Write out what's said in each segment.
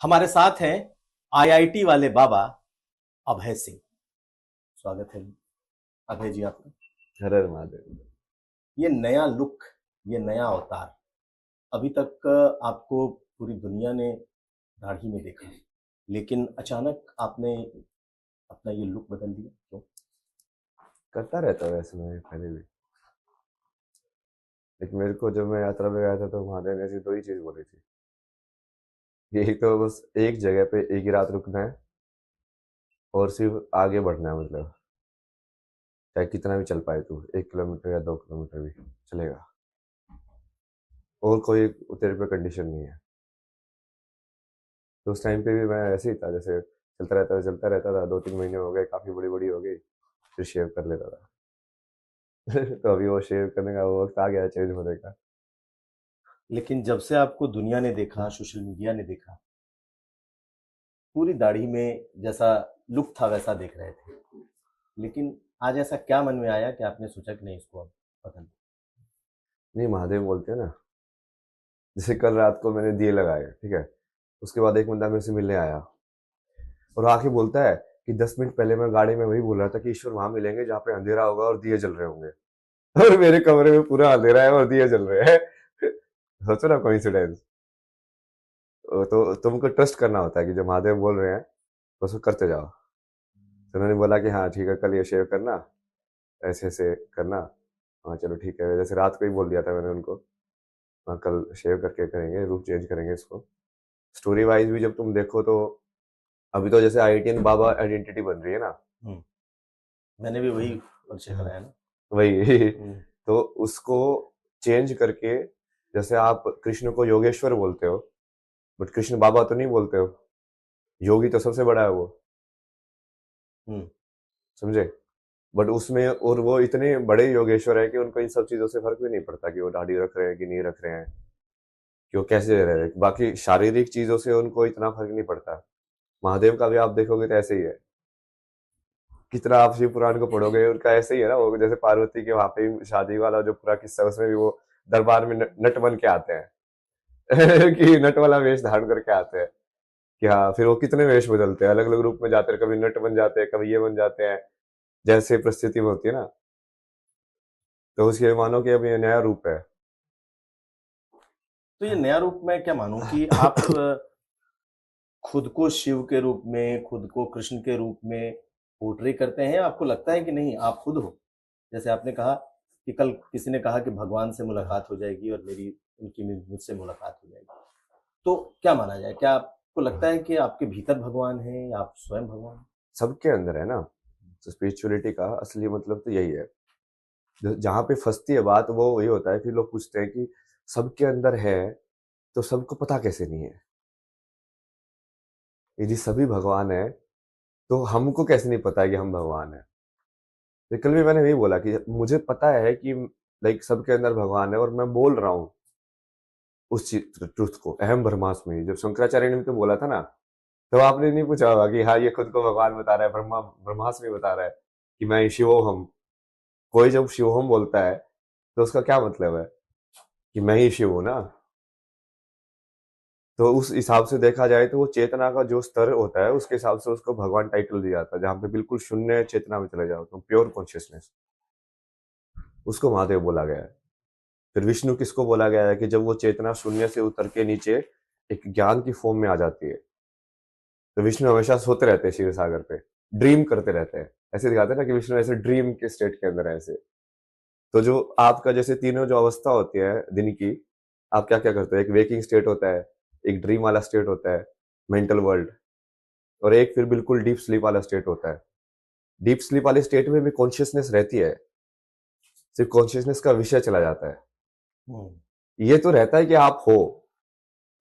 हमारे साथ हैं आईआईटी वाले बाबा अभय सिंह। स्वागत है अभय जी आपका। हर हर महादेव। ये नया लुक, ये नया अवतार, अभी तक आपको पूरी दुनिया ने दाढ़ी में देखा, लेकिन अचानक आपने अपना ये लुक बदल दिया, क्यों? करता रहता हूँ वैसे मैं पहले भी। लेकिन मेरे को जब मैं यात्रा पे गया था तो महादेव ने ऐसी दो ही चीज बोली थी कि एक तो बस एक जगह पे एक ही रात रुकना है और सिर्फ आगे बढ़ना है, मतलब चाहे कितना भी चल पाए तू, 1 किलोमीटर या 2 किलोमीटर भी चलेगा, और कोई तेरे पे कंडीशन नहीं है। तो उस टाइम पे भी मैं ऐसे ही था, जैसे चलता रहता था 2-3 महीने हो गए, काफी बड़ी बड़ी हो गई, फिर शेव कर लेता था। तो अभी वो शेव करने का वो वक्त आ गया चेंज होने का। लेकिन जब से आपको दुनिया ने देखा, सोशल मीडिया ने देखा, पूरी दाढ़ी में जैसा लुक था वैसा देख रहे थे, लेकिन आज ऐसा क्या मन में आया कि आपने सोचा कि नहीं, इसको अब बदल? नहीं, महादेव बोलते हैं ना, जैसे कल रात को मैंने दिए लगाए, ठीक है, उसके बाद एक बंदा मेरे से मिलने आया और आके बोलता है कि 10 मिनट पहले मैं गाड़ी में वही बोल रहा था कि ईश्वर वहां मिलेंगे जहाँ पे अंधेरा होगा और दिए जल रहे होंगे। और मेरे कमरे में पूरा अंधेरा है और दिए जल रहे हैं। सोचो ना, कोइंसिडेंस। तो तुमको ट्रस्ट करना होता है कि जो महादेव बोल रहे हैं तो उसको करते जाओ। तो उन्होंने बोला कि हाँ ठीक है, कल ये शेव करना, ऐसे ऐसे करना। हाँ चलो ठीक है, जैसे रात को ही बोल दिया था मैंने उनको। हाँ कल शेव करके करेंगे, रूप चेंज करेंगे इसको। स्टोरी वाइज भी जब तुम देखो तो अभी तो जैसे आईटीएन बाबा आइडेंटिटी बन रही है ना। हम्म, मैंने भी वही परिचय हाँ, कराया ना। वही। हम्म, तो उसको चेंज करके, जैसे आप कृष्ण को योगेश्वर बोलते हो, बट कृष्ण बाबा तो नहीं बोलते हो। योगी तो सबसे बड़ा है वो, हम्म। समझे। बट उसमें और वो इतने बड़े योगेश्वर है कि उनको इन सब चीजों से फर्क भी नहीं पड़ता कि वो दाढ़ी रख रहे हैं कि नहीं रख रहे हैं, कि वो कैसे रह रहे हैं। बाकी शारीरिक चीजों से उनको इतना फर्क नहीं पड़ता। महादेव का भी आप देखोगे तो ऐसे ही है। कितना आप शिव पुराण को पढ़ोगे, उनका ऐसे ही है ना, वो जैसे पार्वती के वहां पे शादी वाला जो पूरा किस्सा है, उसमें भी वो दरबार में नट बन के आते हैं। कि नट वाला वेश धारण करके आते हैं। कि हाँ, फिर वो कितने वेश बदलते हैं, अलग अलग रूप में जाते हैं, कभी नट बन जाते हैं, कभी ये बन जाते हैं, जैसे परिस्थिति में होती है ना। तो उसके मानो कि अब ये नया रूप है। तो ये नया रूप मैं क्या मानूं कि आप खुद को शिव के रूप में, खुद को कृष्ण के रूप में पोर्ट्रे करते हैं? आपको लगता है कि नहीं, आप खुद हो? जैसे आपने कहा कि कल किसी ने कहा कि भगवान से मुलाकात हो जाएगी और मेरी उनकी मुझसे मुलाकात हो जाएगी, तो क्या माना जाए? क्या आपको लगता है कि आपके भीतर भगवान है या आप स्वयं भगवान हैं? सबके अंदर है ना। तो स्पिरिचुअलिटी का असली मतलब तो यही है। जहाँ पे फंसती है बात वो वही होता है कि लोग पूछते हैं कि सबके अंदर है तो सबको पता कैसे नहीं है। यदि सभी भगवान है तो हमको कैसे नहीं पता है कि हम भगवान है। तो कल भी मैंने वही बोला कि मुझे पता है कि लाइक सबके अंदर भगवान है, और मैं बोल रहा हूँ उस ट्रुथ को। अहम ब्रह्मास्मि, जब शंकराचार्य ने भी तो बोला था ना, तो आपने नहीं पूछा होगा कि हाँ ये खुद को भगवान बता रहा है, ब्रह्मास्मि बता रहा है कि मैं शिवोहम। कोई जब शिवोहम बोलता है तो उसका क्या मतलब है, कि मैं ही शिव हूं ना। तो उस हिसाब से देखा जाए तो वो चेतना का जो स्तर होता है उसके हिसाब से उसको भगवान टाइटल दिया जाता है। जहां पे बिल्कुल शून्य चेतना में चले जाओ तो प्योर कॉन्शियसनेस, उसको महादेव बोला गया है। फिर विष्णु किसको बोला गया है, कि जब वो चेतना शून्य से उतर के नीचे एक ज्ञान की फॉर्म में आ जाती है। तो विष्णु हमेशा सोते रहते हैं क्षीर सागर पे, ड्रीम करते रहते हैं। ऐसे दिखाते हैं ना कि विष्णु ऐसे ड्रीम के स्टेट के अंदर है ऐसे। तो जो आपका जैसे तीनों जो अवस्था होती है दिन की, आप क्या क्या करते हो, एक वेकिंग स्टेट होता है, एक ड्रीम वाला स्टेट होता है, मेंटल वर्ल्ड, और एक फिर बिल्कुल डीप स्लीप वाला स्टेट होता है। डीप स्लीप वाले स्टेट में भी कॉन्शियसनेस रहती है, सिर्फ कॉन्शियसनेस का विषय चला जाता है। हम्म। ये तो रहता है कि आप हो,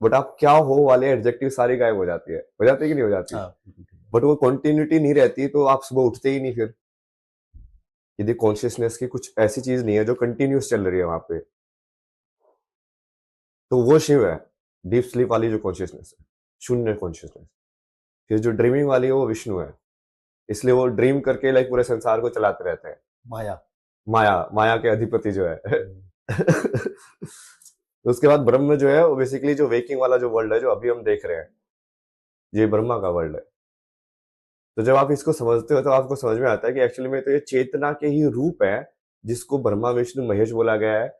बट आप क्या हो वाले एडजेक्टिव सारी गायब हो जाती है कि नहीं हो जाती। हाँ, बिल्कुल ठीक है। बट वो कंटिन्यूटी नहीं रहती तो आप सुबह उठते ही नहीं फिर। यदि कॉन्शियसनेस की कुछ ऐसी चीज नहीं है जो कंटिन्यूस चल रही है वहां पे, तो वो शिव है। डीप स्लीप वाली जो कॉन्शियसनेस है, शून्य कॉन्शियसनेस। फिर जो ड्रीमिंग वाली है वो विष्णु है। इसलिए वो ड्रीम करके लाइक पूरे संसार को चलाते रहते हैं। माया। माया, माया के अधिपति जो है। हम्म। तो उसके बाद ब्रह्म जो है वो बेसिकली जो वेकिंग वाला जो वर्ल्ड है जो अभी हम देख रहे हैं, ये ब्रह्मा का वर्ल्ड है। तो जब आप इसको समझते हो तो आपको समझ में आता है कि एक्चुअली में तो ये चेतना के ही रूप है, जिसको ब्रह्मा विष्णु महेश बोला गया है।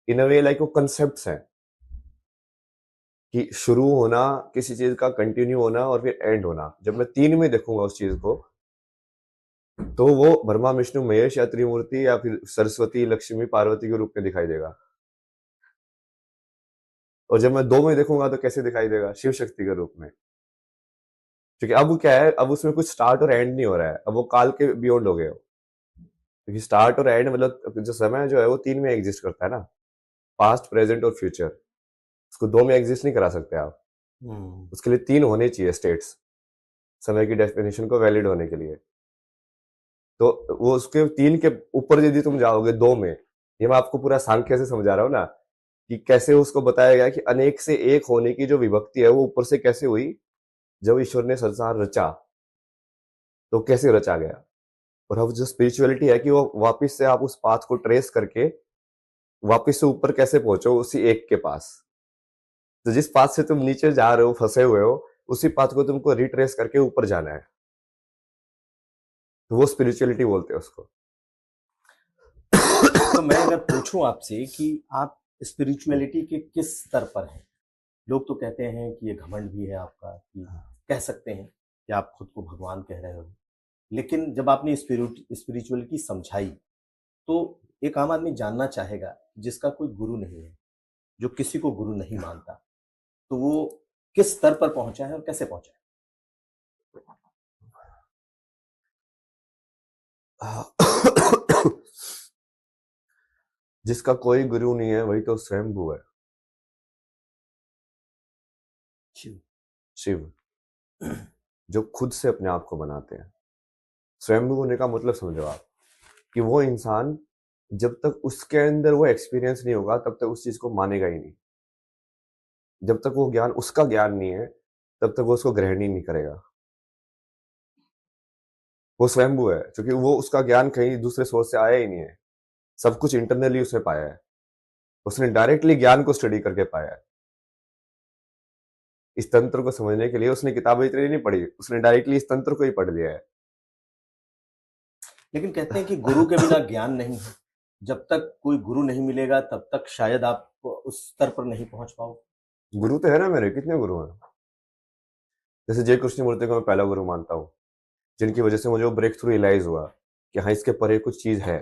इन अ वे लाइक वो कंसेप्ट हैं कि शुरू होना किसी चीज का, कंटिन्यू होना और फिर एंड होना। जब मैं तीन में देखूंगा उस चीज को, तो वो ब्रह्मा विष्णु महेश या त्रिमूर्ति या फिर सरस्वती लक्ष्मी पार्वती के रूप में दिखाई देगा। और जब मैं दो में देखूंगा तो कैसे दिखाई देगा? शिव शक्ति के रूप में। क्योंकि अब क्या है, अब उसमें कुछ स्टार्ट और एंड नहीं हो रहा है, अब वो काल के बियॉन्ड हो गए हो। क्योंकि स्टार्ट और एंड मतलब जो समय जो है वो तीन में एग्जिस्ट करता है ना, पास्ट प्रेजेंट और फ्यूचर। उसको दो में एग्जिस्ट नहीं करा सकते आप। उसके लिए तीन होने चाहिए स्टेट्स, समय की डेफिनेशन को वैलिड होने के लिए। तो वो उसके तीन के ऊपर यदि तुम जाओगे दो में, ये मैं आपको पूरा सांख्य से समझा रहा हूँ ना, कि कैसे उसको बताया गया कि अनेक से एक होने की जो विभक्ति है वो ऊपर से कैसे हुई। जब ईश्वर ने संसार रचा तो कैसे रचा गया। और अब जो स्पिरिचुअलिटी है कि वो वापस से आप उस पाथ को ट्रेस करके वापस से ऊपर कैसे पहुंचो उसी एक के पास। तो जिस पाथ से तुम नीचे जा रहे हो, फंसे हुए हो, उसी पाथ को तुमको रिट्रेस करके ऊपर जाना है। तो वो स्पिरिचुअलिटी बोलते हैं उसको। तो मैं अगर पूछूं आपसे कि आप स्पिरिचुअलिटी के किस स्तर पर हैं? लोग तो कहते हैं कि ये घमंड भी है आपका, कि कह सकते हैं कि आप खुद को भगवान कह रहे हो। लेकिन जब आपने स्पिरिचुअलिटी समझाई, तो एक आम आदमी जानना चाहेगा जिसका कोई गुरु नहीं है, जो किसी को गुरु नहीं मानता, तो वो किस स्तर पर पहुंचा है और कैसे पहुंचा है? जिसका कोई गुरु नहीं है वही तो स्वयंभू है, शिव। शिव, जो खुद से अपने आप को बनाते हैं। स्वयंभू होने का मतलब समझो आप, कि वो इंसान जब तक उसके अंदर वो एक्सपीरियंस नहीं होगा तब तक उस चीज को मानेगा ही नहीं। जब तक वो ज्ञान उसका ज्ञान नहीं है तब तक वो उसको ग्रहण ही नहीं करेगा। वो स्वयंभू है क्योंकि वो उसका ज्ञान कहीं दूसरे सोर्स से आया ही नहीं है। सब कुछ इंटरनली उसने पाया है। उसने डायरेक्टली ज्ञान को स्टडी करके पाया है। इस तंत्र को समझने के लिए उसने किताबें इतनी नहीं पढ़ी, उसने डायरेक्टली इस तंत्र को ही पढ़ लिया है। लेकिन कहते हैं कि गुरु के बिना ज्ञान नहीं है। जब तक कोई गुरु नहीं मिलेगा तब तक शायद आप उस स्तर पर नहीं पहुंच पाओ। गुरु तो है ना मेरे, कितने गुरु हैं। जैसे जय कृष्ण मूर्ति को मैं पहला गुरु मानता हूँ, जिनकी वजह से मुझे वो ब्रेक थ्रू रियलाइज हुआ कि हाँ इसके परे कुछ चीज है।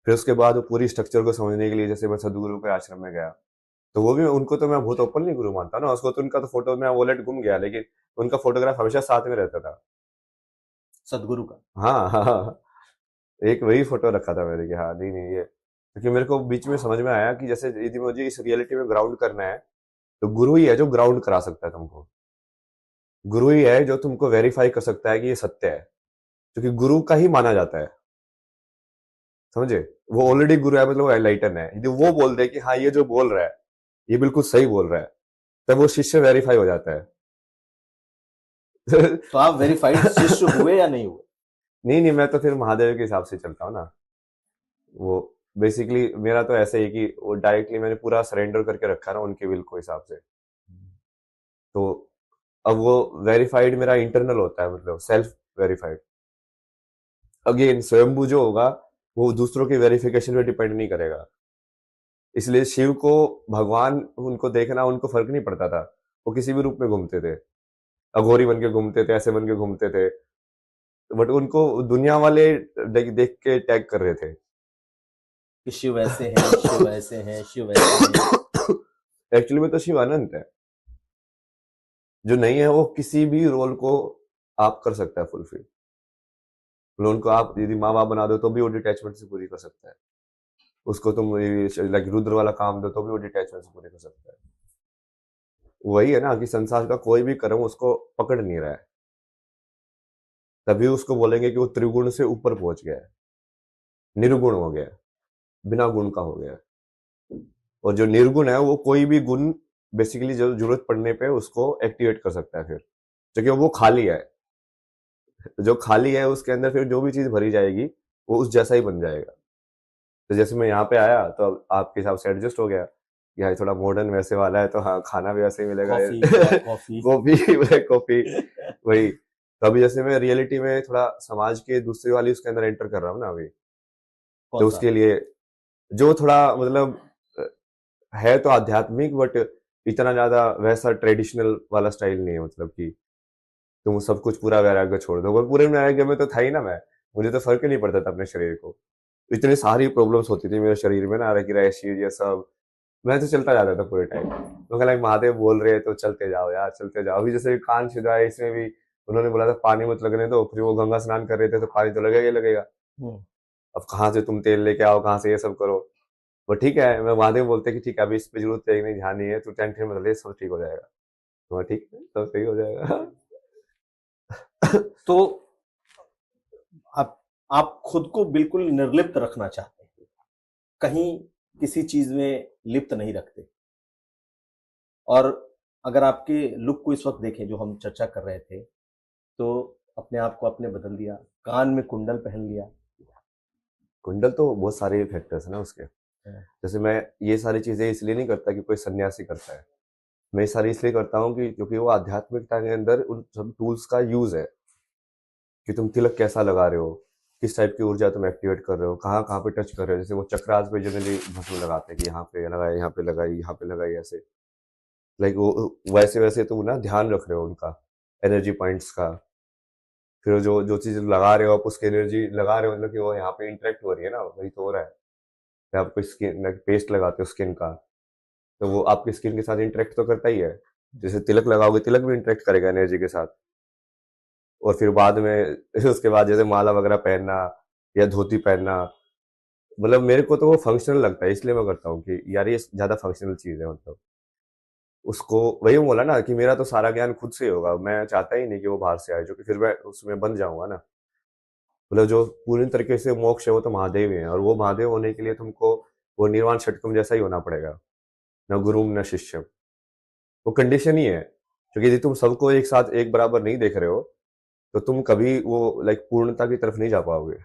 फिर उसके बाद वो पूरी स्ट्रक्चर को समझने के लिए जैसे मैं सदगुरु के आश्रम में गया, तो वो भी उनको तो मैं बहुत ओपनली गुरु मानता ना। उसको तो उनका तो फोटो, मैं वॉलेट गुम गया लेकिन उनका फोटोग्राफ हमेशा साथ में रहता था। सदगुरु का। हाँ हाँ हाँ। एक वही फोटो रखा था मैंने कि हाँ नहीं नहीं ये, क्योंकि मेरे को बीच में समझ में आया कि जैसे यदि मुझे इस रियलिटी में ग्राउंड करना है तो गुरु ही है जो ग्राउंड करा सकता है तुमको। गुरु ही है जो तुमको वेरीफाई कर सकता है कि ये सत्य है, क्योंकि गुरु का ही माना जाता है। समझे? वो ऑलरेडी गुरु है, मतलब वो एनलाइटन है। यदि वो बोल दे कि हाँ ये जो बोल रहा है ये बिल्कुल सही बोल रहा है, तब वो शिष्य वेरीफाई हो जाता है। तो आप वेरीफाइड शिष्य हुए या नहीं हुए? नहीं नहीं, मैं तो फिर महादेव के हिसाब से चलता हूँ ना। वो बेसिकली मेरा तो ऐसे ही कि वो डायरेक्टली मैंने पूरा सरेंडर करके रखा ना उनके विल को हिसाब से। तो अब वो वेरीफाइड मेरा इंटरनल होता है, मतलब सेल्फ वेरीफाइड। अगेन स्वयंभू जो होगा वो दूसरों की वेरिफिकेशन पे डिपेंड नहीं करेगा। इसलिए शिव को भगवान उनको देखना उनको फर्क नहीं पड़ता था। वो किसी भी रूप में घूमते थे, अघोरी बन के घूमते थे, ऐसे बन के घूमते थे, बट उनको दुनिया वाले देख के टैग कर रहे थे। कि शिव ऐसे हैं, शिव ऐसे हैं, शिव ऐसे हैं। एक्चुअली में तो शिव अनंत है। जो नहीं है वो किसी भी रोल को आप कर सकता है फुलफिल। मतलब उनको आप यदि माँ बाप बना दो तो भी वो डिटैचमेंट से पूरी कर सकता है। उसको तुम लाइक रुद्र वाला काम दो तो भी वो डिटैचमेंट से पूरी कर सकता है। वही है ना कि संसार का कोई भी कर्म उसको पकड़ नहीं रहा है, तभी उसको बोलेंगे कि वो त्रिगुण से ऊपर पहुंच गया है, निर्गुण हो गया है, बिना गुण का हो गया है। और जो निर्गुण है वो कोई भी गुण बेसिकली जो जरूरत पड़ने पे उसको एक्टिवेट कर सकता है फिर, क्योंकि वो खाली है। जो खाली है उसके अंदर फिर जो भी चीज भरी जाएगी वो उस जैसा ही बन जाएगा। तो जैसे मैं यहाँ पे आया तो अब आपके हिसाब से एडजस्ट हो गया, या थोड़ा मॉडर्न वैसे वाला है तो हाँ खाना भी वैसे ही मिलेगा coffee, black coffee. Coffee black coffee वही। तो अभी जैसे मैं रियलिटी में थोड़ा समाज के दूसरी वाली उसके अंदर एंटर कर रहा हूँ ना अभी, कौन तो सा? उसके लिए जो थोड़ा मतलब है तो आध्यात्मिक, बट इतना ज्यादा वैसा ट्रेडिशनल वाला स्टाइल नहीं है, मतलब कि तुम सब कुछ पूरा वैराग्य छोड़ दो। और पूरे वैराग्य में तो था ही ना मैं, मुझे तो फर्क ही नहीं पड़ता था अपने शरीर को। इतनी सारी प्रॉब्लम्स होती थी मेरे शरीर में ना, कि रैशेज ये सब, मैं तो चलता जाता था पूरे टाइम। तो कहला महादेव बोल रहे हैं तो चलते जाओ यार, चलते जाओ। अभी जैसे कान छिदवाया, इसमें भी उन्होंने बोला था पानी मत लगने दो, फिर वो गंगा स्नान कर रहे थे तो पानी तो लगेगा ही लगेगा। हम्म। अब कहाँ से तुम तेल लेके आओ, कहाँ से ये सब करो। वो ठीक है, मैं महादेव बोलते कि ठीक है अभी इस पे जरूरत है नहीं, ध्यान नहीं है, तू टेंशन मत ले, सब ठीक हो जाएगा। तो ठीक है, सब सही हो जाएगा। तो आप खुद को बिल्कुल निर्लिप्त रखना चाहते हैं, कहीं किसी चीज में लिप्त नहीं रखते। और अगर आपके लुक को इस वक्त देखें जो हम चर्चा कर रहे थे, तो अपने आप को आपने बदल दिया, कान में कुंडल पहन लिया। कुंडल तो बहुत सारे फैक्टर्स है ना उसके। हाँ। जैसे मैं ये सारी चीजें इसलिए नहीं करता कि कोई सन्यासी करता है, मैं ये सारी इसलिए करता हूँ कि क्योंकि वो आध्यात्मिकता के अंदर उन सब टूल्स का यूज है, कि तुम तिलक कैसा लगा रहे हो, किस टाइप की ऊर्जा तुम एक्टिवेट कर रहे हो, कहाँ कहाँ पे टच कर रहे हो। जैसे वो चक्रास पे जनरली भस्म लगाते हैं कि यहाँ पे लगाए, यहाँ पे लगाई, यहाँ पे लगाई, ऐसे लाइक वो वैसे वैसे तुम ना ध्यान रख रहे हो उनका, एनर्जी पॉइंट्स का। फिर जो जो चीज लगा रहे हो आप, उसकी एनर्जी लगा रहे हो, मतलब कि वो यहाँ पे इंटरेक्ट हो रही है ना, वही तो हो रहा है। फिर आप कोई स्किन पेस्ट लगाते हो स्किन का, तो वो आपकी स्किन के साथ इंटरेक्ट तो करता ही है। जैसे तिलक लगाओगे, तिलक भी इंटरेक्ट करेगा एनर्जी के साथ। और फिर बाद में उसके बाद जैसे माला वगैरह पहनना या धोती पहनना, मतलब मेरे को तो वो फंक्शनल लगता है, इसलिए मैं करता हूँ कि यार ये ज्यादा फंक्शनल चीज है। मतलब उसको वही बोला ना कि मेरा तो सारा ज्ञान खुद से ही होगा, मैं चाहता ही नहीं कि वो बाहर से आए, जो कि फिर मैं उसमें बन जाऊंगा ना। मतलब जो पूरी तरीके से मोक्ष है वो तो महादेव ही है, और वो महादेव होने के लिए तुमको वो निर्वाण षटकम जैसा ही होना पड़ेगा, न गुरुम न शिष्यम। वो कंडीशन ही है, क्योंकि यदि तुम सबको एक साथ एक बराबर नहीं देख रहे हो तो तुम कभी वो लाइक पूर्णता की तरफ नहीं जा पाओगे।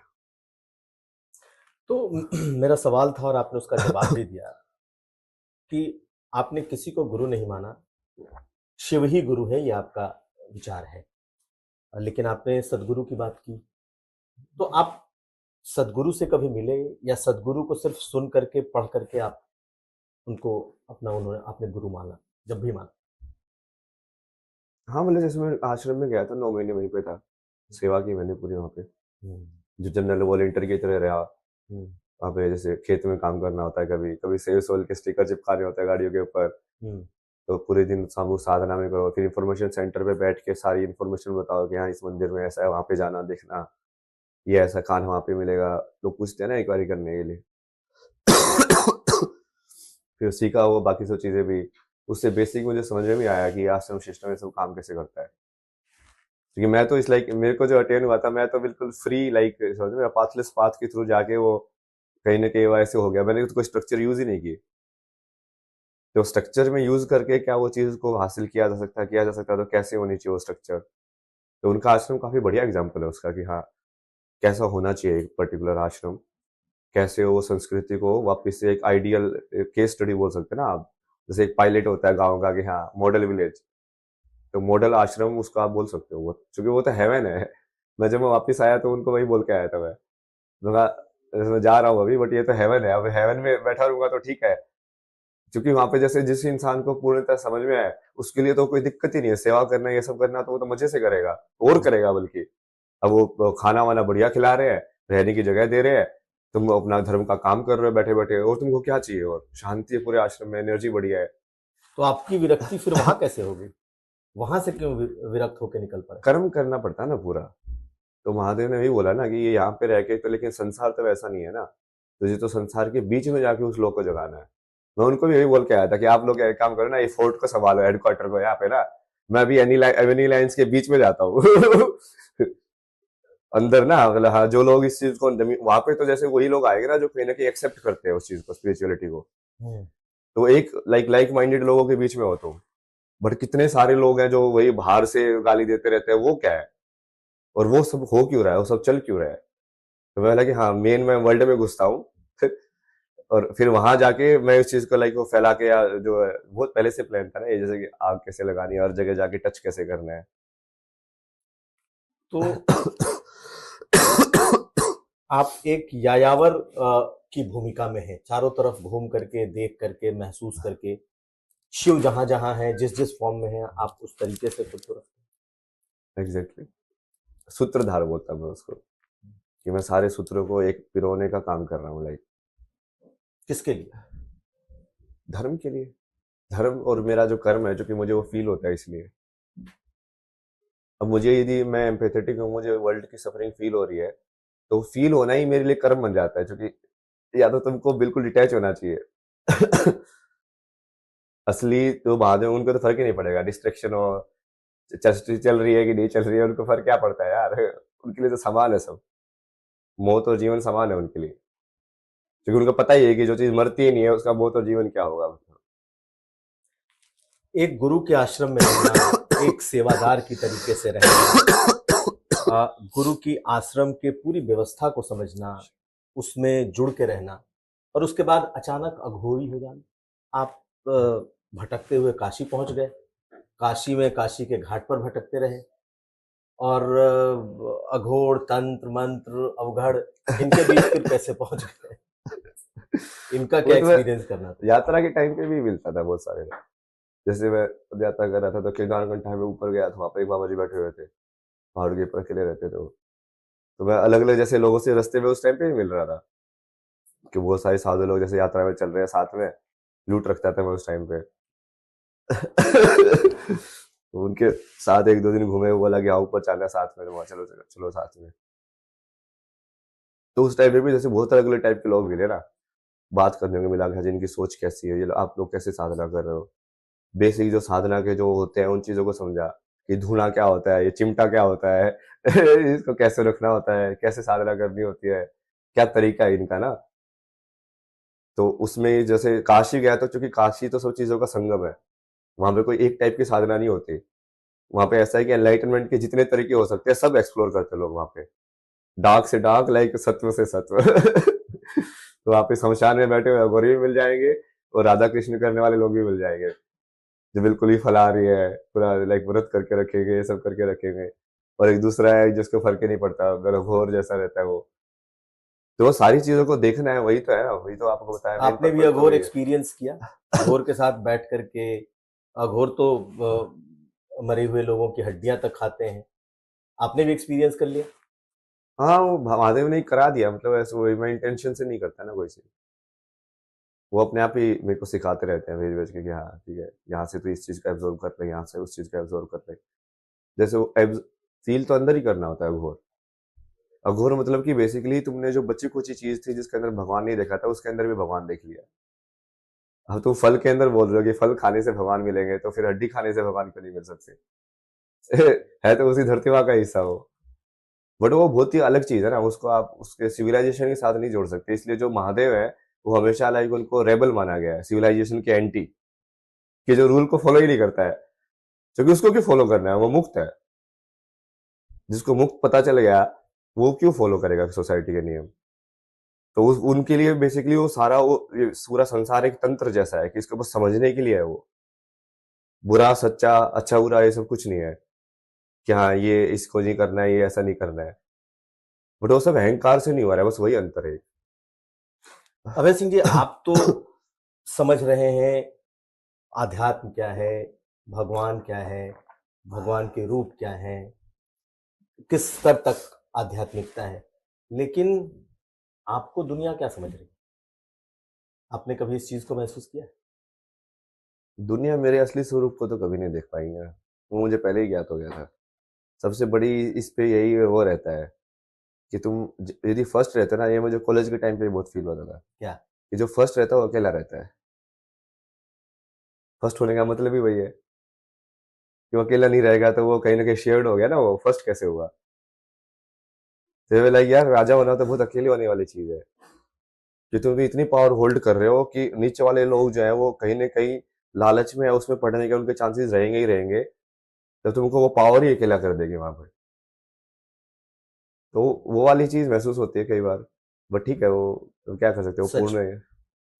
तो मेरा सवाल था और आपने उसका जवाब भी दिया कि आपने किसी को गुरु नहीं माना, शिव ही गुरु है, ये आपका विचार है। लेकिन आपने सदगुरु की बात की, तो आप सदगुरु से कभी मिले, या सदगुरु को सिर्फ सुन करके पढ़ करके आप उनको उन्होंने आपने गुरु माना, जब भी माना? हाँ, मतलब जैसे मैं आश्रम में गया था, 9 महीने वहीं पे था, सेवा की मैंने पूरी वहाँ पे, हम्म, जो जनरल वॉलेंटियर की तरह रहा। हम्म, वहाँ पे जैसे खेत में काम करना होता है, कभी कभी सेव सोल के स्टिकर चिपकाने होते हैं गाड़ियों के ऊपर। हम्म, तो पूरे दिन सामूहिक साधना में करो, फिर इंफॉर्मेशन सेंटर पे बैठ के सारी इंफॉर्मेशन बताओ कि हाँ इस मंदिर में ऐसा है, वहाँ पे जाना देखना, ये ऐसा खाना वहाँ पे मिलेगा। लोग पूछते हैं ना एक बारी करने के लिए। फिर सीखा वो बाकी सब चीजें भी, उससे बेसिक मुझे समझ में भी आया कि आश्रम सिस्टम में सब काम कैसे करता है। क्योंकि मैं तो इस लाइक मेरे को जो अटेंड हुआ था, मैं तो बिल्कुल फ्री लाइक समझ में पाथलेस पाथ के थ्रू जाके वो कहीं ना कहीं वैसे हो गया। मैंने तो कोई स्ट्रक्चर यूज ही नहीं की। तो स्ट्रक्चर में यूज करके क्या वो चीज को हासिल किया जा सकता, तो कैसे होनी चाहिए वो स्ट्रक्चर। तो उनका आश्रम काफी बढ़िया एग्जाम्पल है उसका, कि हाँ कैसा होना चाहिए एक पर्टिकुलर आश्रम, कैसे वो संस्कृति को वापस से एक आइडियल केस स्टडी बोल सकते हैं ना आप। जैसे एक पायलट होता है गाँव का कि हाँ मॉडल विलेज, तो मॉडल आश्रम उसको आप बोल सकते हो वो, क्योंकि वो तो हेवन है। मैं जब मैं वापस आया तो उनको वही बोल के आया था मैं कहा, मैं जा रहा हूँ अभी, बट ये तो हेवन है, अब हेवन में बैठा रहूंगा तो ठीक है। क्योंकि वहां पे जैसे जिस इंसान को पूर्णतः समझ में आए, उसके लिए तो कोई दिक्कत ही नहीं है, सेवा करना ये सब करना तो वो तो मजे से करेगा, और करेगा बल्कि। अब वो खाना वाना बढ़िया खिला रहे हैं, रहने की जगह दे रहे हैं, तुम अपना धर्म का काम कर रहे हो बैठे बैठे, और तुमको क्या चाहिए, और शांति है पूरे आश्रम में, एनर्जी बढ़िया है। तो आपकी विरक्ति फिर वहां कैसे होगी? वहां से क्यों विरक्त होकर निकल पड़े? कर्म करना पड़ता है ना पूरा। तो महादेव ने भी बोला ना कि ये यहाँ पे रह के तो, लेकिन संसार तो वैसा नहीं है ना, तुझे तो संसार के बीच में जाके उस लोग को जगाना है। मैं उनको भी यही बोल के आया था कि आप लोग एक काम करो ना, ये फोर्ट को संभालो, हेडक्वार्टर को यहाँ पे ना, मैं अभी एवेन्यू लाइन्स के बीच में जाता हूँ। अंदर ना, मतलब हाँ जो लोग इस चीज को वहां पे, तो जैसे वही लोग आएंगे ना जो कहीं ना कहीं एक्सेप्ट करते हैं उस चीज को, स्पिरिचुअलिटी को। हम्म। तो एक लाइक माइंडेड लोगों के बीच में हो तुम। बट कितने सारे लोग हैं जो वही बाहर से गाली देते रहते हैं, वो क्या है, और वो सब हो क्यों रहा है, वो सब चल क्यों रहा है। तो मैं बोला कि हाँ मेन मैं वर्ल्ड में घुसता हूँ। और फिर वहां जाके मैं उस चीज को लाइक वो फैला के, या जो है बहुत पहले से प्लान था ना ये, जैसे कि आग कैसे लगानी है, हर जगह जाके टच कैसे करना है। तो आप एक यायावर की भूमिका में हैं, चारों तरफ घूम करके, देख करके, महसूस करके, शिव जहां जहां है, जिस जिस फॉर्म में है, आप उस तरीके से खुद को रखते एग्जैक्टली, सूत्रधार बोलता मैं उसको, कि मैं सारे सूत्रों को एक पिरोने का काम कर रहा हूँ लाइक। हैं। किसके लिए? धर्म के लिए, धर्म और मेरा जो कर्म है, जो कि मुझे वो फील होता है इसलिए। अब मुझे यदि मैं एम्पैथेटिक हूँ, मुझे वर्ल्ड की सफरिंग फील हो रही है, तो फील होना ही मेरे लिए कर्म बन जाता है, क्योंकि या तो तुमको बिल्कुल डिटैच होना चाहिए। असली जो महादेव, उनको तो फर्क ही नहीं पड़ेगा, डिस्ट्रैक्शन हो, चल चल रही है कि नहीं चल रही है, उनको फर्क क्या पड़ता है यार। उनके लिए तो समान है सब, मौत और जीवन समान है उनके लिए, क्योंकि उनको पता ही है कि जो चीज मरती ही नहीं है उसका मौत और जीवन क्या होगा। एक गुरु के आश्रम में रहना, एक सेवादार की तरीके से रहना, गुरु की आश्रम के पूरी व्यवस्था को समझना, उसमें जुड़ के रहना, और उसके बाद अचानक अघोरी हो जाना। आप भटकते हुए काशी पहुंच गए, काशी में काशी के घाट पर भटकते रहे, और अघोर, तंत्र मंत्र, अवघड़, इनके बीच फिर कैसे पहुंच गए? इनका वो क्या तो मैं एक्सपीरियंस करना था? यात्रा के टाइम पे भी मिलता था बहुत सारे। जैसे मैं यात्रा कर रहा था तो केदारकंठा में ऊपर गया, तो वहाँ पे एक बाबा जी बैठे हुए थे, पहाड़ के ऊपर अकेले रहते थे वो। तो मैं अलग अलग जैसे लोगों से रास्ते में उस टाइम पे भी मिल रहा था, कि बहुत सारे साधु लोग जैसे यात्रा में चल रहे हैं साथ में, लूट रखता था मैं उस टाइम पे। तो उनके साथ एक दो दिन घूमे, वो बोला कि हाँ ऊपर चलना है साथ में, तो वहाँ चलो चलो चलो साथ में। तो उस टाइम पे भी जैसे बहुत अलग अलग टाइप के लोग मिले ना, बात करने को मिला कि हाँ, जिनकी सोच कैसी है, ये आप लोग कैसे साधना कर रहे हो, बेसिक जो साधना के जो होते हैं उन चीजों को समझा, कि धूना क्या होता है, ये चिमटा क्या होता है, इसको कैसे रखना होता है, कैसे साधना करनी होती है, क्या तरीका है इनका ना। तो उसमें जैसे काशी गया, तो चूंकि काशी तो सब चीजों का संगम है, वहां पे कोई एक टाइप की साधना नहीं होती। वहां पे ऐसा है कि एनलाइटनमेंट के जितने तरीके हो सकते हैं सब एक्सप्लोर करते हैं लोग वहां पे, डार्क से डार्क, लाइक सत्व से सत्व। तो वहां पे शमशान में बैठे हुए अघोरी भी मिल जाएंगे, और राधा कृष्ण करने वाले लोग भी मिल जाएंगे, जो बिल्कुल ही फलाहारी है, पूरा लाइक व्रत करके रखेंगे, ये सब करके रखेंगे। और एक दूसरा है जिसको फर्क ही नहीं पड़ता, अगर घोर जैसा रहता है वो। तो वो सारी चीजों को देखना है, वही तो है ना, वही तो आपको बताया, मेन आपने भी पर्पज तो अघोर वही है। एक्सपीरियंस किया? अघोर के साथ बैठ करके, अघोर तो मरे हुए लोगों की हड्डियां तक खाते हैं, आपने भी एक्सपीरियंस कर लिया? हाँ, वो महादेव ने ही करा दिया, मतलब ऐसे वो मैं इंटेंशन से नहीं करता ना कोई चीज, वो अपने आप ही मेरे को सिखाते रहते हैं भेज भेज के, कि हाँ ठीक है, यहाँ से तो इस चीज का एब्जॉर्व कर ले, यहाँ से उस चीज का एब्जॉर्व कर ले। जैसे वो फील तो अंदर ही करना होता है अघोर। अघोर मतलब कि बेसिकली तुमने जो बच्ची कुची चीज थी जिसके अंदर भगवान नहीं देखा था, उसके अंदर भी भगवान देख लिया। अब तुम फल के अंदर बोल रहे हो कि फल खाने से भगवान मिलेंगे, तो फिर हड्डी खाने से भगवान क्यों नहीं मिल सकते? है तो उसी धरती माँ का हिस्सा हो। बट वो बहुत ही अलग चीज है ना, उसको आप उसके सिविलाइजेशन के साथ नहीं जोड़ सकते, इसलिए जो महादेव है वो हमेशा लाइक उनको रेबल माना गया है, सिविलाइजेशन के एंटी, कि जो रूल को फॉलो ही नहीं करता है। क्योंकि उसको क्यों फॉलो करना है, वो मुक्त है। जिसको मुक्त पता चल गया, वो क्यों फॉलो करेगा सोसाइटी के नियम? तो उनके लिए बेसिकली वो सारा, वो ये पूरा संसार एक तंत्र जैसा है, कि इसको बस समझने के लिए है वो। बुरा सच्चा, अच्छा बुरा, ये सब कुछ नहीं है, कि हाँ ये इसको नहीं करना है, ये ऐसा नहीं करना है। बट वो सब अहंकार से नहीं हो रहा है, बस वही अंतर है। अभय सिंह जी, आप तो समझ रहे हैं आध्यात्म क्या है, भगवान क्या है, भगवान के रूप क्या है, किस स्तर तक आध्यात्मिकता है, लेकिन आपको दुनिया क्या समझ रही है? आपने कभी इस चीज को महसूस किया? दुनिया मेरे असली स्वरूप को तो कभी नहीं देख पाएंगे, वो मुझे पहले ही ज्ञात हो गया था। सबसे बड़ी इस पे यही वो रहता है, कि तुम यदि फर्स्ट रहते ना, ये मुझे कॉलेज के टाइम पे बहुत फील होता था, क्या? कि जो फर्स्ट रहता है वो अकेला रहता है। फर्स्ट होने का मतलब ही वही है, कि वो अकेला नहीं रहेगा, तो वो कहीं ना कहीं शेयर्ड हो गया ना, वो फर्स्ट कैसे हुआ? तो लाइक यार, राजा होना तो बहुत अकेले होने वाली चीज है, कि तुम भी इतनी पावर होल्ड कर रहे हो कि नीचे वाले लोग जो है वो कहीं ना कहीं लालच में है, उसमें पढ़ने के उनके चांसेस रहेंगे ही रहेंगे, तो तुमको वो पावर ही अकेला कर देगी वहां पर। तो वो वाली चीज महसूस होती है कई बार। बट ठीक है, वो तो क्या कर सकते हो, सच पूर्ण है।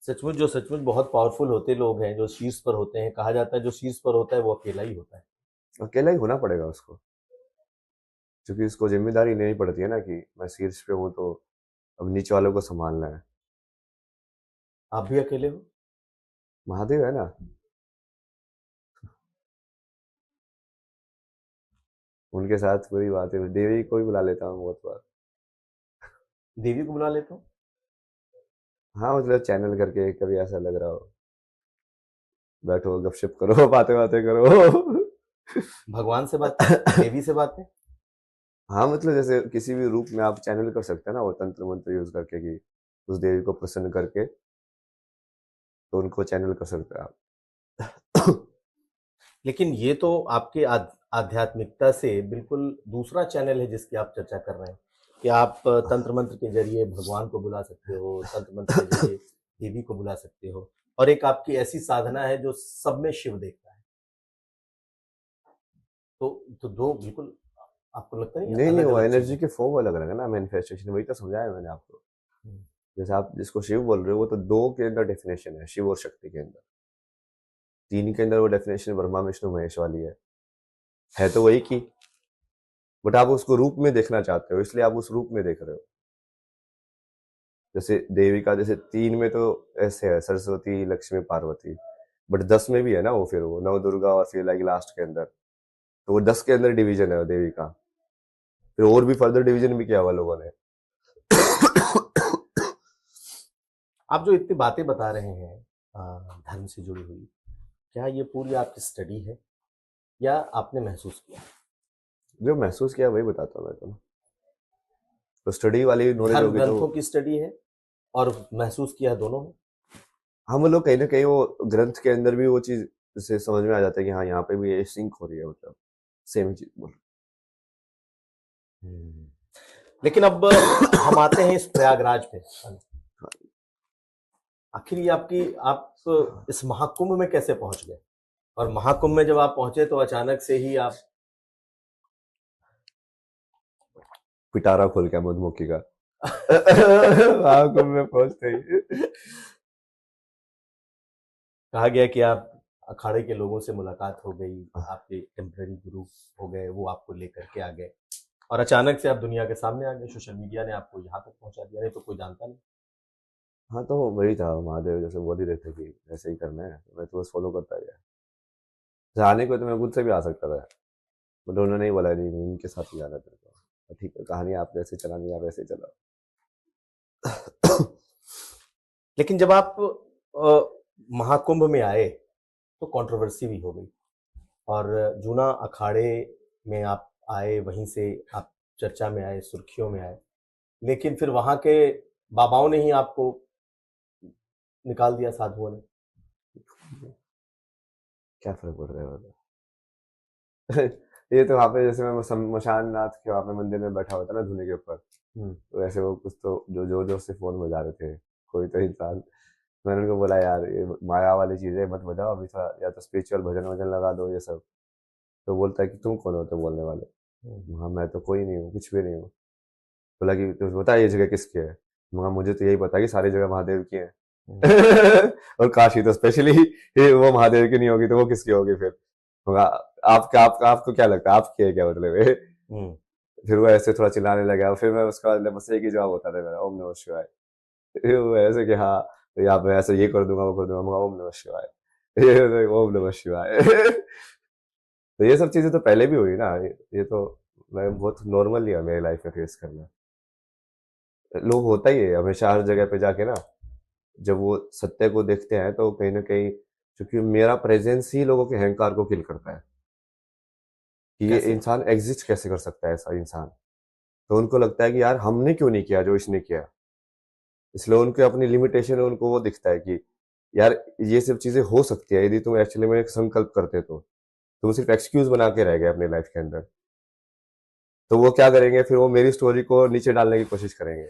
सचमुच बहुत पावरफुल होते लोग हैं जो शीर्ष पर होते हैं, कहा जाता है जो शीर्ष पर होता है वो अकेला ही होता है। अकेला ही होना पड़ेगा उसको, क्योंकि उसको जिम्मेदारी लेनी पड़ती है ना कि मैं शीर्ष पे हूँ तो अब नीचे वालों को संभालना है। आप भी अकेले हो? महादेव है ना। उनके साथ पूरी बात है, देवी को भी बुला लेता हूँ बहुत बार। देवी को बुला लेते हो? हाँ मतलब चैनल करके कभी ऐसा लग रहा हो, बैठो गपशप करो बातें बातें करो। भगवान से बातें, देवी से बातें। हाँ मतलब जैसे किसी भी रूप में आप चैनल कर सकते हैं ना, वो तंत्र मंत्र यूज करके कि उस देवी को प्रसन्न करके, तो उनको चैनल कर सकते हैं आप। लेकिन ये तो आपके आध्यात्मिकता से बिल्कुल दूसरा चैनल है जिसकी आप चर्चा कर रहे हैं कि आप तंत्र मंत्र के जरिए भगवान को बुला सकते हो, तंत्र मंत्र के जरिए देवी को बुला सकते हो, और एक आपकी ऐसी साधना है जो सब में शिव देखता है। तो दो बिल्कुल, आपको लगता नहीं नहीं नहीं, अलग वो अलग एनर्जी चीजें? के फॉर्म अलग अलग है ना, मैनिफेस्टेशन, वही तो समझाया मैंने आपको। हम्म। जैसे आप जिसको शिव बोल रहे हो वो तो दो के अंदर डेफिनेशन है, शिव और शक्ति के अंदर। तीन के अंदर वो डेफिनेशन ब्रह्मा विष्णु महेश वाली है तो वही की, बट आप उसको रूप में देखना चाहते हो, इसलिए आप उस रूप में देख रहे हो। जैसे देवी का जैसे तीन में तो ऐसे है, सरस्वती लक्ष्मी पार्वती, बट 10 में भी है ना वो, फिर वो नव दुर्गा और फिर लाइक लास्ट के अंदर, तो वो 10 के अंदर डिवीजन है वो देवी का। फिर और भी फर्दर डिवीजन भी किया हुआ लोगों ने। आप जो इतनी बातें बता रहे हैं धर्म से जुड़ी हुई, क्या ये पूरी आपकी स्टडी है या आपने महसूस किया? जो महसूस किया वही बताता हूँ मैं तो। तो स्टडी वाली नॉलेज धर्म होगी तो ग्रंथों की स्टडी है और महसूस किया दोनों है? हम लोग कहीं ना कहीं वो ग्रंथ के अंदर भी वो चीज से समझ में आ जाता है कि हाँ यहाँ पे भी ये सिंक हो रही है, मतलब सेम चीज बोल। हम्म। लेकिन अब हम आते हैं इस प्रयागराज पे। आखिर ये आपकी, आप इस महाकुंभ में कैसे पहुंच गए? और महाकुंभ में जब आप पहुंचे तो अचानक से ही आप, पिटारा खोल के मधुमक्खी का। वहां में पहुंचते ही कहा गया कि आप अखाड़े के लोगों से मुलाकात हो गई, आपके टेम्पररी गुरु हो गए, वो आपको लेकर के आ गए और अचानक से आप दुनिया के सामने आ गए। सोशल मीडिया ने आपको यहाँ तक पहुंचा दिया, नहीं तो कोई जानता नहीं। हाँ तो वही था, महादेव जैसे बोल ही रहे थे कि ऐसे ही करना है, तो मैं तो बस फॉलो करता गया। जाने को तो मैं खुद से भी आ सकता था, बट उन्होंने नहीं बोला नहीं नहीं इनके साथ ही जाना तेरे को, तो ठीक है कहानी आप जैसे चलानी है आप ऐसे ही चलाओ। लेकिन जब आप महाकुंभ में आए तो कंट्रोवर्सी भी हो गई और जूना अखाड़े में आप आए, वहीं से आप चर्चा में आए, सुर्खियों में आए, लेकिन फिर वहां के बाबाओं ने ही आपको निकाल दिया, साधुओं ने। क्या फर्क पड़ रहा है मतलब। ये तो वहाँ पे जैसे मैं मशान नाथ के वहाँ पे मंदिर में बैठा होता ना धुनी के ऊपर, हम्म। तो ऐसे वो कुछ तो जो जोर जोर से फोन बजा रहे थे कोई तो इंसान। मैंने उनको बोला यार ये माया वाली चीजें मत बजाओ अभी, थोड़ा या तो स्पिरिचुअल भजन वजन लगा दो ये सब। तो बोलता है कि तुम कौन होते हो बोलने वाले। हाँ मैं तो कोई नहीं हूँ, कुछ भी नहीं हूँ। बोला कि तुम बता ये जगह किसकी है। मगर मुझे तो यही पता है कि सारी जगह महादेव की है। और काशी तो स्पेशली वो महादेव की नहीं होगी तो वो किसकी होगी फिर। मगा आपको क्या लगता है आपकी है क्या मतलब ये। हम्म। फिर वो ऐसे थोड़ा चिल्लाने लगा, फिर मैं उसका बस एक ही जवाब होता था मेरा, ओम नमः शिवाय। फिर वो ऐसे कि हाँ तो यहाँ पे ऐसे ये कर दूंगा वो कर दूंगा, मगा ओम नमः शिवाय। ये ओम नमः शिवाय। तो ये सब चीजें तो पहले भी हुई ना, ये तो मैं बहुत नॉर्मल ही है मेरी लाइफ में फेस करना। लोग होता ही है हमेशा हर जगह पे जाके ना, जब वो सत्य को देखते हैं तो कहीं ना कहीं, क्योंकि मेरा प्रेजेंस ही लोगों के अहंकार को किल करता है कि ये कैसे? इंसान एग्जिस्ट कैसे कर सकता है ऐसा इंसान। तो उनको लगता है कि यार हमने क्यों नहीं किया जो इसने किया, इसलिए उनके अपनी लिमिटेशन है, उनको वो दिखता है कि यार ये सब चीजें हो सकती है यदि तुम एक्चुअली में एक संकल्प करते तो। तुम सिर्फ एक्सक्यूज बना के रह गए अपनी लाइफ के अंदर। तो वो क्या करेंगे फिर, वो मेरी स्टोरी को नीचे डालने की कोशिश करेंगे,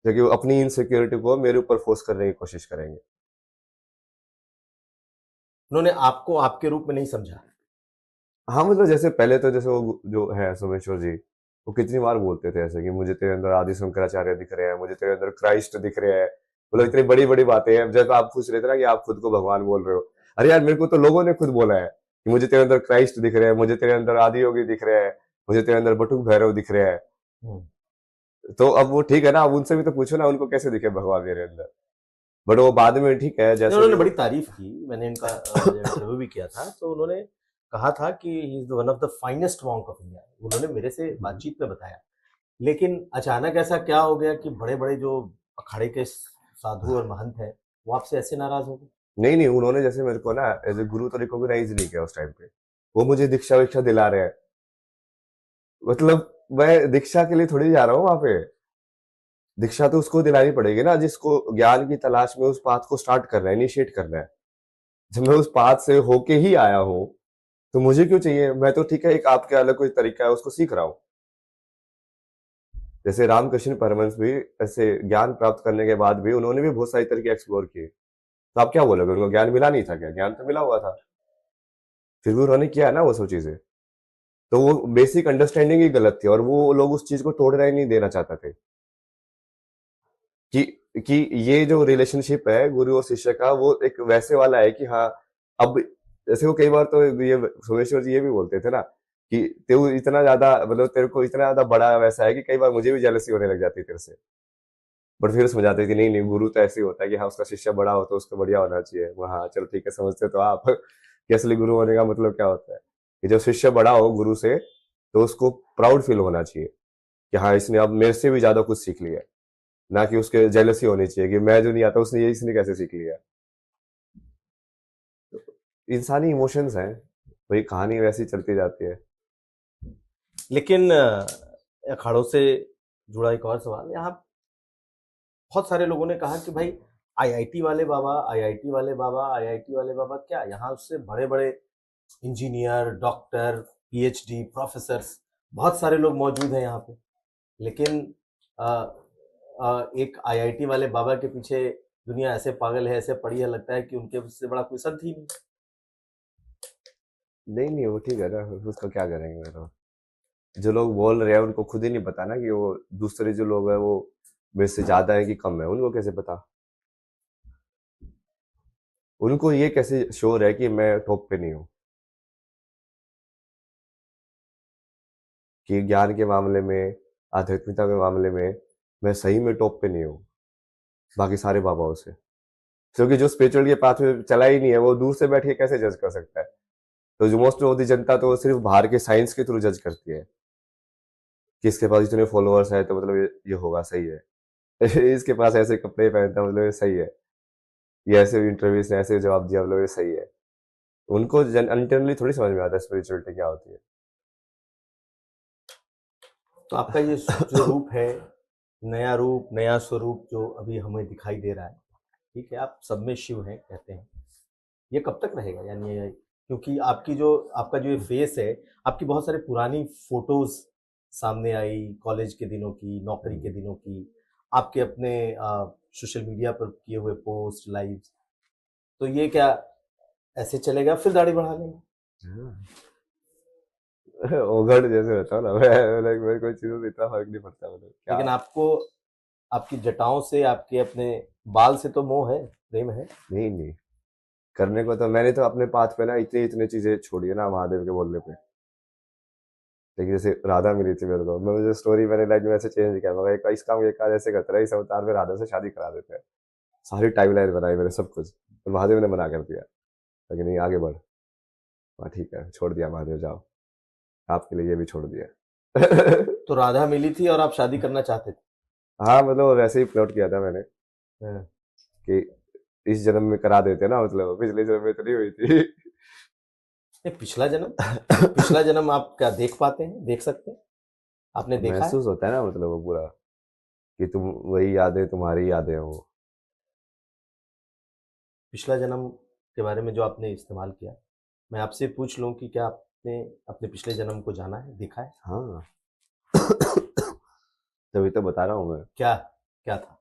क्योंकि वो अपनी इनसिक्योरिटी को मेरे ऊपर फोर्स करने की कोशिश करेंगे। उन्होंने आपको आपके रूप में नहीं समझा? हाँ मतलब जैसे पहले तो जैसे वो जो है सोमेश्वर जी, वो कितनी बार बोलते थे ऐसे कि मुझे तेरे अंदर आदि शंकराचार्य दिख रहे हैं, मुझे तेरे अंदर क्राइस्ट दिख रहे हैं, मतलब इतनी बड़ी बड़ी बातें हैं। जब आप पूछ रहे थे ना कि आप खुद को भगवान बोल रहे हो, अरे यार मेरे को तो लोगों ने खुद बोला है कि मुझे तेरे अंदर क्राइस्ट दिख रहे हैं, मुझे तेरे अंदर आदि योगी दिख रहे हैं, मुझे तेरे अंदर बटुक भैरव दिख रहे हैं। हम्म। तो अब वो ठीक है ना, अब उनसे भी तो पूछो ना उनको कैसे दिखे भगवान मेरे अंदर। बट वो बाद में ठीक है, नहीं, जैसे भी उन्होंने वो बड़ी तारीफ की, मैंने इनका इंटरव्यू भी किया था, तो उन्होंने कहा था कि he is one of the finest monk of India, उन्होंने मेरे से बातचीत में बताया। लेकिन अचानक ऐसा क्या हो गया कि बड़े बड़े जो अखाड़े के साधु और महंत हैं वो आपसे ऐसे नाराज हो गए? नहीं नहीं, उन्होंने जैसे मेरे को ना एज ए गुरु तो रिकॉग्नाइज नहीं किया उस टाइम पे। वो मुझे दीक्षा विक्षा दिला रहे हैं, मतलब मैं दीक्षा के लिए थोड़ी जा रहा हूँ वहां पे। दीक्षा तो उसको दिलानी पड़ेगी ना जिसको ज्ञान की तलाश में उस पाथ को स्टार्ट करना है, इनिशिएट करना है। जब मैं उस पाथ से होके ही आया हूँ तो मुझे क्यों चाहिए? मैं तो ठीक है, एक आपके अलग कोई तरीका है उसको सीख रहा हूँ। जैसे रामकृष्ण परमहंस भी ऐसे ज्ञान प्राप्त करने के बाद भी उन्होंने भी बहुत सारी तरीके एक्सप्लोर किए। तो आप क्या बोलोगे, उनको ज्ञान मिला नहीं था क्या? ज्ञान तो मिला हुआ था, फिर भी उन्होंने किया ना वो सब चीजें। तो वो बेसिक अंडरस्टैंडिंग ही गलत थी और वो लोग उस चीज को तोड़ना ही नहीं देना चाहते थे कि ये जो रिलेशनशिप है गुरु और शिष्य का, वो एक वैसे वाला है कि हाँ, अब जैसे वो कई बार तो ये सोमेश्वर जी ये भी बोलते थे ना कि तेरे इतना ज्यादा, मतलब तेरे को इतना ज्यादा बड़ा वैसा है कि कई बार मुझे भी जेलसी होने लग जाती है तेरे से। बट फिर समझाते कि नहीं नहीं, गुरु तो ऐसे ही होता है कि हाँ उसका शिष्य बड़ा हो तो उसको बढ़िया होना चाहिए। वो हाँ चलो ठीक है, समझते तो आप कि असली गुरु होने का मतलब क्या होता है, कि जब शिष्य बड़ा हो गुरु से तो उसको प्राउड फील होना चाहिए कि हाँ इसने अब मेरे से भी ज्यादा कुछ सीख लिया है। ना कि उसके जेलसी होनी चाहिए कि मैं जो नहीं आता उसने ये इसने कैसे सीख लिया। इंसानी इमोशंस हैं, वही कहानी वैसी चलती जाती है। लेकिन अखाड़ों से जुड़ा एक और सवाल यहाँ, बहुत सारे लोगों ने कहा कि भाई आईआईटी वाले बाबा, आईआईटी वाले बाबा, आईआईटी वाले बाबा, क्या यहाँ उससे बड़े बड़े इंजीनियर, डॉक्टर, पीएचडी, प्रोफेसर्स, बहुत सारे लोग मौजूद हैं यहाँ पे। लेकिन अ, एक आईआईटी वाले बाबा के पीछे दुनिया ऐसे पागल है, ऐसे पड़ी है, लगता है कि उनके से बड़ा कोई संत ही नहीं। नहीं नहीं, वो ठीक है ना, उसका क्या करेंगे। तो जो लोग बोल रहे हैं उनको खुद ही नहीं पता ना कि वो दूसरे जो लोग हैं वो मेरे से ज्यादा है कि कम है, उनको कैसे पता? उनको ये कैसे श्योर है कि मैं टॉप पे नहीं हूँ? कि ज्ञान के मामले में, आध्यात्मिकता के मामले में मैं सही में टॉप पे नहीं हूँ बाकी सारे बाबाओं से? क्योंकि जो स्पिरिचुअल के पाथ में चला ही नहीं है वो दूर से बैठ के कैसे जज कर सकता है? तो जो मोस्ट ऑफ द जनता तो सिर्फ बाहर के साइंस के थ्रू जज करती है कि इसके पास इतने फॉलोअर्स है तो मतलब ये होगा, सही है इसके पास ऐसे कपड़े पहनता है, मतलब ये सही है, ये ऐसे इंटरव्यूज ने ऐसे जवाब दिया, मतलब ये सही है। उनको इंटरनली थोड़ी समझ में आता है स्पिरिचुअलिटी क्या होती है। तो आपका ये जो रूप है, नया रूप, नया स्वरूप जो अभी हमें दिखाई दे रहा है, ठीक है, आप सब में शिव हैं कहते हैं, ये कब तक रहेगा? यानी क्योंकि आपका जो ये फेस है, आपकी बहुत सारी पुरानी फोटोज सामने आई, कॉलेज के दिनों की, नौकरी के दिनों की, आपके अपने सोशल मीडिया पर किए हुए पोस्ट, लाइव्स, तो ये क्या ऐसे चलेगा, फिर दाढ़ी बढ़ा लेंगे? ओगड़ जैसे रहता हूँ ना मैं, like, मेरे कोई चीजों से इतना फर्क नहीं पड़ता, मतलब क्या। लेकिन आपको आपकी जटाओं से, आपके अपने बाल से तो मोह है, प्रेम है। नहीं नहीं, करने को तो मैंने तो अपने पाथ पे ना इतनी इतनी चीजें छोड़ी है ना महादेव के बोलने पे। लेकिन जैसे राधा मिली थी मेरे को, मैं मुझे स्टोरी मैंने लाइफ में ऐसे चेंज किया, मगर इस काम ये काज ऐसे करते रहे, इस अवतार में राधा से शादी करा देते हैं। सारी टाइमलाइन बनाई मैंने सब कुछ, तो महादेव ने मना कर दिया, लेकिन नहीं आगे बढ़। हाँ ठीक है, छोड़ दिया महादेव, जाओ, आपके लिए ये भी छोड़ दिया तो राधा मिली थी और आप शादी करना चाहते थे? हाँ मतलब वैसे ही प्लॉट किया था मैंने हाँ। कि इस जन्म में करा देते ना, मतलब पिछले जन्म में तो नहीं हुई थी नहीं, पिछला जन्म आप क्या देख पाते हैं, देख सकते हैं? आपने देखा है? महसूस होता है ना, मतलब वो पूरा कि तुम वही यादें, तुम्हारी यादें हो। पिछला जन्म के बारे में जो आपने इस्तेमाल किया, मैं आपसे पूछ लूं कि क्या आपने अपने पिछले जन्म को जाना है, देखा है? हाँ तभी तो बता रहा हूँ मैं। क्या क्या था?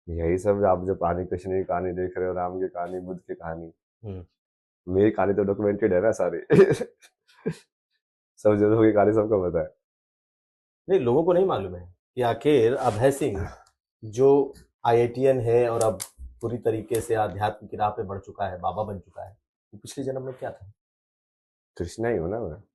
यही सब, आप जो पानी कृष्ण की कहानी देख रहे हो, राम की कहानी, बुद्ध की कहानी, हम्म। मेरी कहानी तो डॉक्यूमेंटेड है ना सारी सब जनों की कहानी सबको पता है। नहीं, लोगों को नहीं मालूम है कि आखिर अभय सिंह जो IITian है और अब पूरी तरीके से आध्यात्म की राह पे बढ़ चुका है, बाबा बन चुका है, तो पिछले जन्म में क्या था? कृष्णा ही हूँ ना मैं।